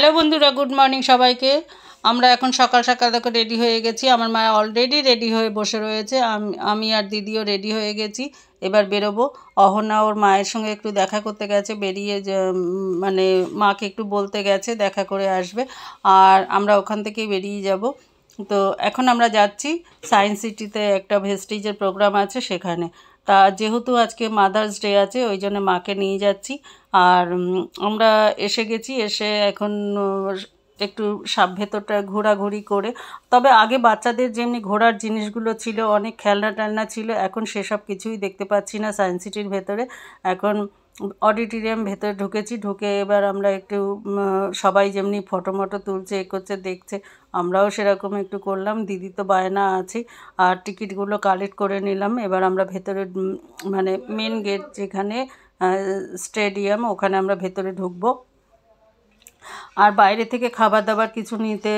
Hello বন্ধুরা, good morning সবাইকে। আমরা এখন সকাল সকাল দেখো রেডি হয়ে গেছি। আমার মা অলরেডি রেডি হয়ে বসে রয়েছে, আমি আর দিদিও রেডি হয়ে গেছি। এবার বেরোবো। অহনা ওর মায়ের সঙ্গে একটু দেখা করতে গেছে, বেরিয়ে মানে মাকে একটু বলতে গেছে দেখা করে আসবে, আর আমরা ওখান থেকেই বেরিয়ে যাব। তো এখন আমরা যাচ্ছি সায়েন্স সিটিতে, একটা ভেস্টিজের প্রোগ্রাম আছে সেখানে। তা যেহেতু আজকে মাদার্স ডে আছে, ওই জন্য মাকে নিয়ে যাচ্ছি। আর আমরা এসে গেছি, এসে এখন একটু ভেতরটা ঘোরাঘুরি করে, তবে আগে বাচ্চাদের যেমনি ঘোরার জিনিসগুলো ছিল, অনেক খেলনা টেলনা ছিল, এখন সেসব কিছুই দেখতে পাচ্ছি না সায়েন্স সিটির ভেতরে। এখন অডিটোরিয়াম ভেতরে ঢুকেছি, ঢুকে এবার আমরা একটু সবাই যেমনি ফটো মটো তুলছে, এ করছে, দেখছে, আমরাও সেরকম একটু করলাম। দিদি তো বায়না আছে, আর টিকিটগুলো কালেক্ট করে নিলাম। এবার আমরা ভেতরে মানে মেন গেট যেখানে স্টেডিয়াম, ওখানে আমরা ভেতরে ঢুকবো। আর বাইরে থেকে খাবার দাবার কিছু নিতে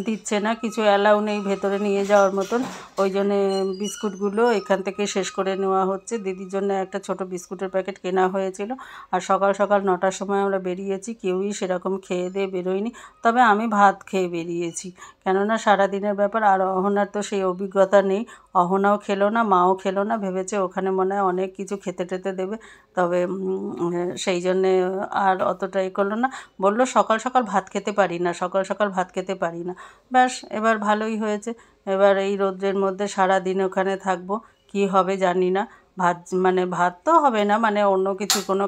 দিচ্ছে না, কিছু অ্যালাউ নেই ভেতরে নিয়ে যাওয়ার মতন। ওই জন্যে বিস্কুটগুলো এখান থেকে শেষ করে নেওয়া হচ্ছে। দিদির জন্য একটা ছোট বিস্কুটের প্যাকেট কেনা হয়েছিল। আর সকাল সকাল 9টার সময় আমরা বেরিয়েছি, কেউই সেরকম খেয়ে দিয়ে বেরোয়নি, তবে আমি ভাত খেয়ে বেরিয়েছি, কেননা সারাদিনের ব্যাপার। আর অহনার তো সেই অভিজ্ঞতা নেই, অহনাও খেলো না, মাও খেলো না, ভেবেছে ওখানে মনে হয় অনেক কিছু খেতে টেতে দেবে, তবে সেই জন্যে আর অতটা এ করলো না। বললো সকাল সকাল ভাত খেতে পারি না, সকাল সকাল ভাত খেতে পারি না। ব্যাস, এবার ভালোই হয়েছে। এবার এই রৌদ্রের মধ্যে সারা দিন ওখানে থাকবো, কি হবে জানি না। ভাত মানে ভাত তো হবে না, মানে অন্য কিছু কোনো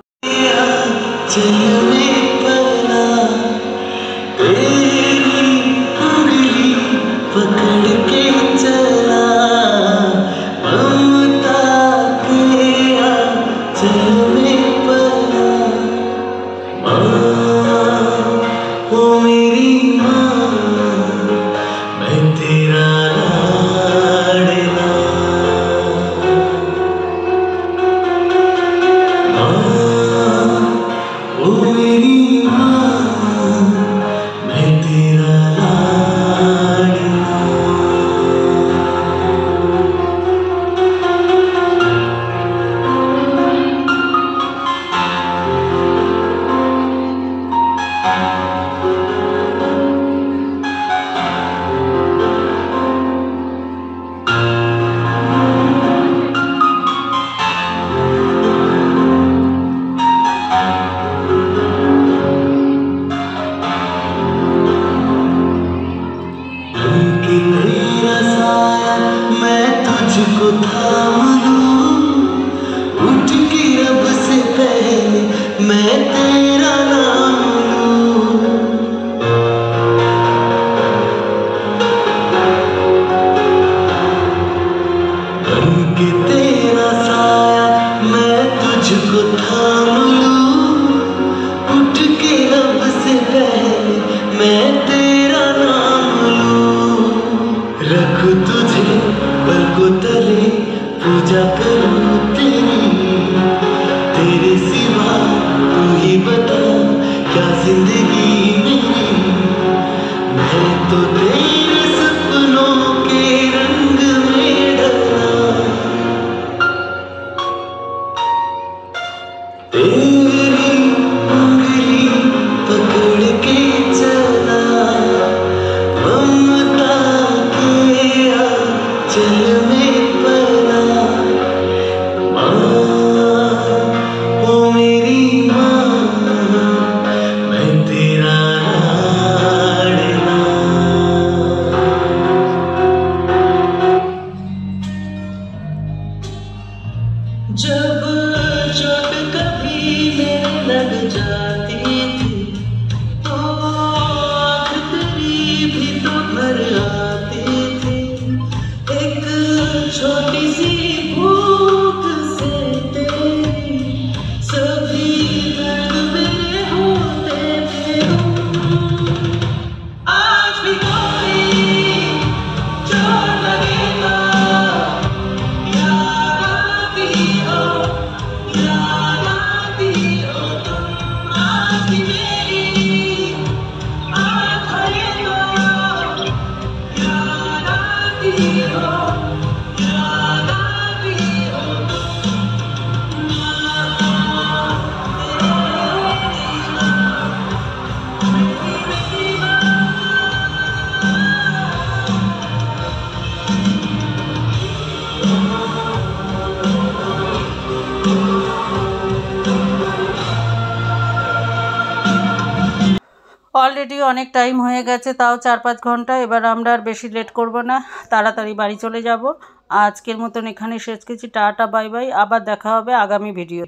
অলরেডি অনেক টাইম হয়ে গেছে, তাও 4-5 ঘন্টা। এবার আমরা আর বেশি লেট করব না, তাড়াতাড়ি বাড়ি চলে যাব। আজকের মতন এখানে শেষ করছি। Tata, bye bye. আবার দেখা হবে আগামী ভিডিও।